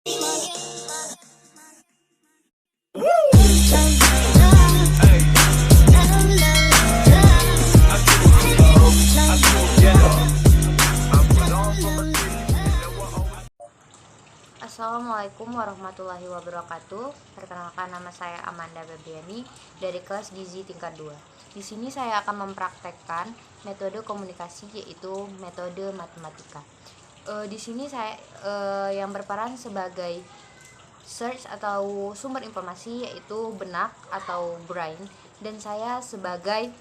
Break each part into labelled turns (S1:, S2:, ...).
S1: Assalamualaikum warahmatullahi wabarakatuh. Perkenalkan, nama saya Amanda Febriani dari kelas Gizi tingkat 2. Di sini saya akan mempraktekkan metode komunikasi, yaitu metode matematika. Di sini saya yang berperan sebagai search atau sumber informasi, yaitu benak atau brain, dan saya sebagai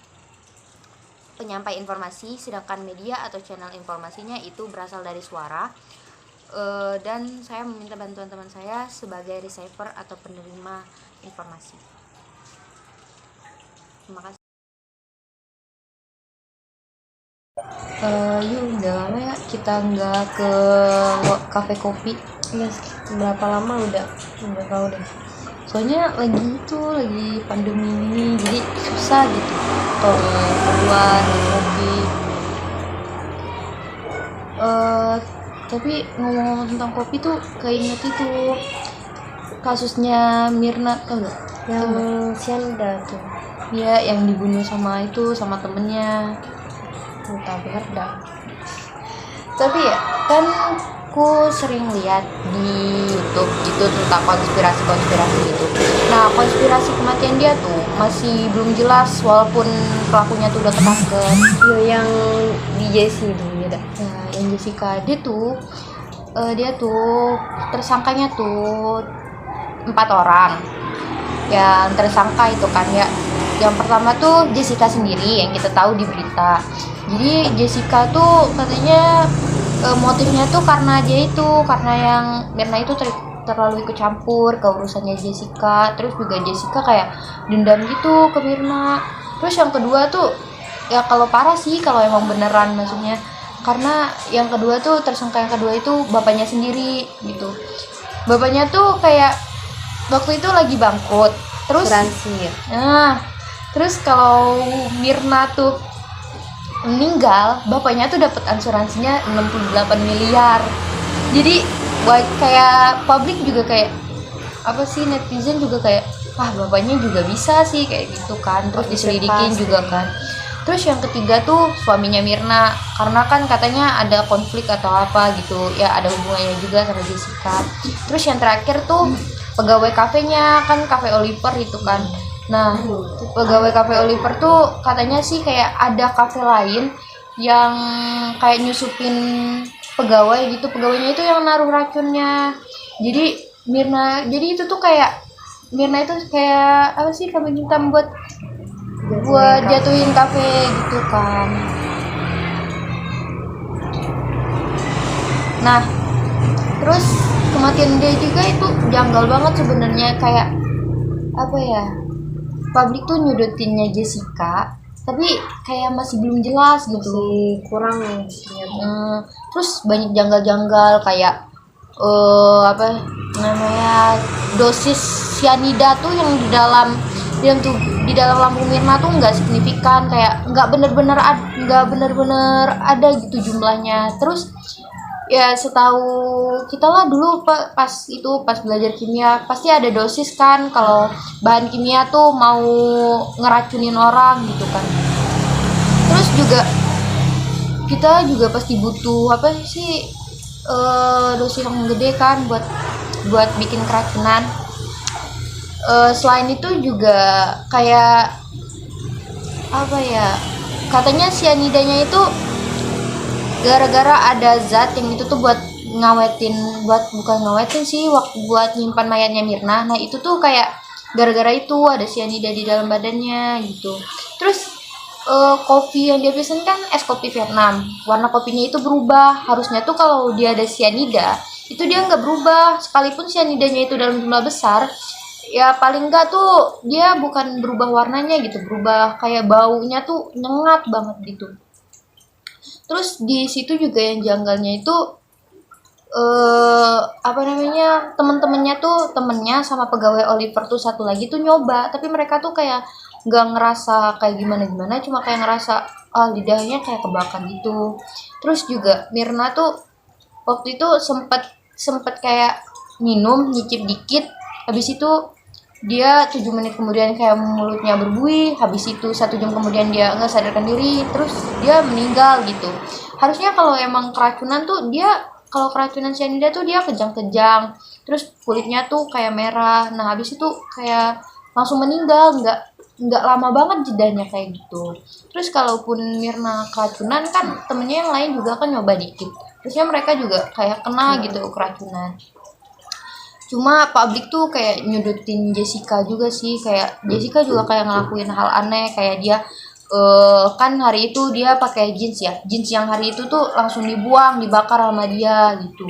S1: penyampai informasi, sedangkan media atau channel informasinya itu berasal dari suara. Dan saya meminta bantuan teman saya sebagai receiver atau penerima informasi. Terima kasih. Yuk, udah lama ya kita nggak ke kafe kopi.
S2: Ya, berapa lama udah tahu deh.
S1: Soalnya lagi pandemi ini, jadi susah gitu keluar kopi. Tapi ngomong-ngomong tentang kopi tuh keinget itu kasusnya Mirna, tau gak?
S2: Yang Sianda tuh.
S1: Ya, yang dibunuh sama temennya.
S2: Entah bener dah.
S1: Tapi ya, kan aku sering lihat di YouTube gitu tentang konspirasi gitu. Nah, konspirasi kematian dia tuh masih belum jelas, walaupun pelakunya tuh udah ketangkep.
S2: Yo, yang di Jesse tuh ya dah.
S1: Nah, yang Jessica, dia tuh tersangkanya tuh 4 orang. Yang tersangka itu kan ya, yang pertama tuh Jessica sendiri yang kita tahu di berita. Jadi Jessica tuh katanya motifnya tuh karena yang Mirna itu terlalu ikut campur ke urusannya Jessica. Terus juga Jessica kayak dendam gitu ke Mirna. Terus yang kedua tuh, ya kalau parah sih kalau emang beneran maksudnya, karena yang kedua tuh, tersangka yang kedua itu bapaknya sendiri gitu. Bapaknya tuh kayak waktu itu lagi bangkrut, terus
S2: Asuransi ya.
S1: nah terus kalau Mirna tuh meninggal, bapaknya tuh dapat asuransinya 68 miliar. Jadi kayak publik juga kayak apa sih, netizen juga kayak, bapaknya juga bisa sih kayak gitu kan. Terus diselidikin juga kan. Terus yang ketiga tuh suaminya Mirna, karena kan katanya ada konflik atau apa gitu ya, ada hubungannya juga sama Jessica. Terus yang terakhir tuh pegawai kafenya, kan kafe Oliver itu kan. Nah, pegawai kafe Oliver tuh katanya sih kayak ada kafe lain yang kayak nyusupin pegawai gitu, pegawainya itu yang naruh racunnya. Jadi itu tuh kayak Mirna itu kayak apa sih, kambing hitam buat jatuhin kafe gitu kan. Nah, terus kematian dia juga itu janggal banget sebenarnya, kayak apa ya, publik tuh nyudutinnya Jessica tapi kayak masih belum jelas gitu,
S2: masih kurang
S1: terus banyak janggal-janggal kayak apa namanya, dosis cyanida tuh yang di dalam lambung Mirna tuh nggak signifikan, kayak nggak bener-bener ada gitu jumlahnya. Terus ya setahu kita lah dulu pas belajar kimia pasti ada dosis kan, kalau bahan kimia tuh mau ngeracunin orang gitu kan. Terus juga kita juga pasti butuh apa sih, dosis yang gede kan buat bikin keracunan. Selain itu juga kayak apa ya, katanya cyanidanya itu gara-gara ada zat yang itu tuh buat buat nyimpan mayatnya Mirna. Nah itu tuh kayak gara-gara itu ada cyanida di dalam badannya gitu. Terus kopi yang dia pesen kan es kopi Vietnam, warna kopinya itu berubah. Harusnya tuh kalau dia ada cyanida itu dia nggak berubah, sekalipun cyanidanya itu dalam jumlah besar, ya paling enggak tuh dia bukan berubah warnanya gitu, berubah kayak baunya tuh nyengat banget gitu. Terus di situ juga yang janggalnya itu apa namanya, temennya sama pegawai Oliver tuh satu lagi tuh nyoba, tapi mereka tuh kayak nggak ngerasa kayak gimana, cuma kayak ngerasa lidahnya kayak kebakar gitu. Terus juga Mirna tuh waktu itu sempet kayak minum nyicip dikit, habis itu dia 7 menit kemudian kayak mulutnya berbuih, habis itu 1 jam kemudian dia nggak sadarkan diri, terus dia meninggal gitu. Harusnya kalau emang keracunan tuh kalau keracunan cyanida tuh dia kejang-kejang, terus kulitnya tuh kayak merah, nah habis itu kayak langsung meninggal, nggak lama banget jedanya kayak gitu. Terus kalaupun Mirna keracunan kan temennya yang lain juga kan nyoba dikit, terusnya mereka juga kayak kena gitu keracunan. Cuma publik tuh kayak nyudutin Jessica juga sih, kayak Jessica juga kayak ngelakuin hal aneh, kayak dia kan hari itu dia pakai jeans ya, jeans yang hari itu tuh langsung dibuang, dibakar sama dia gitu.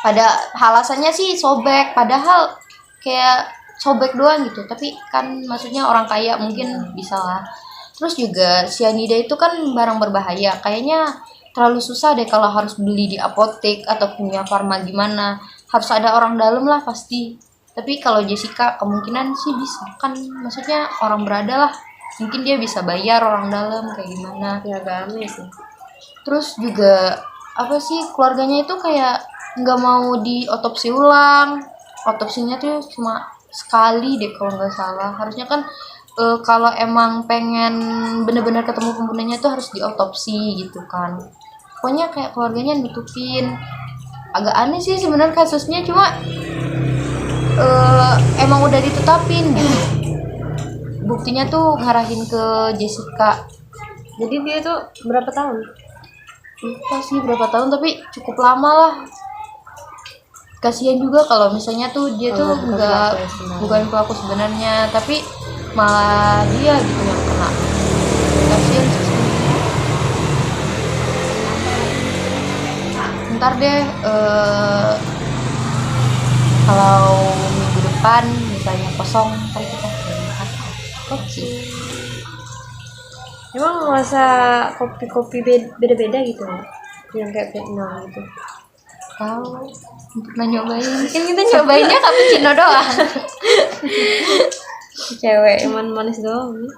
S1: Pada alasannya sih sobek, padahal kayak sobek doang gitu, tapi kan maksudnya orang kaya mungkin bisa lah. Terus juga cyanida itu kan barang berbahaya, kayaknya terlalu susah deh kalau harus beli di apotek atau punya farma gimana, harus ada orang dalam lah pasti. Tapi kalau Jessica kemungkinan sih bisa kan, maksudnya orang berada lah, mungkin dia bisa bayar orang dalam kayak gimana.
S2: Ya agak aneh sih.
S1: Terus juga apa sih, keluarganya itu kayak nggak mau diotopsi ulang, otopsinya tuh cuma sekali deh kalau nggak salah. Harusnya kan kalau emang pengen bener-bener ketemu pembunuhnya tuh harus diotopsi gitu kan. Pokoknya kayak keluarganya nutupin. Agak aneh sih sebenarnya kasusnya, cuma emang udah ditetapin gitu. Buktinya tuh ngarahin ke Jessica.
S2: Jadi dia tuh berapa tahun?
S1: Lupa sih berapa tahun, tapi cukup lama lah. Kasihan juga kalau misalnya tuh dia tuh bukan pelaku sebenarnya, tapi malah dia gitu yang kena. Kasihan sih sebenarnya. Ntar deh kalau minggu depan misalnya kosong, ntar kita bahas.
S2: Oke. Emang rasa kopi-kopi beda-beda gitu yang kayak Vietnam gitu?
S1: Tahu, pernah nyobain, kan kita nyobainnya cappuccino doang.
S2: Cewek emang manis doang nih.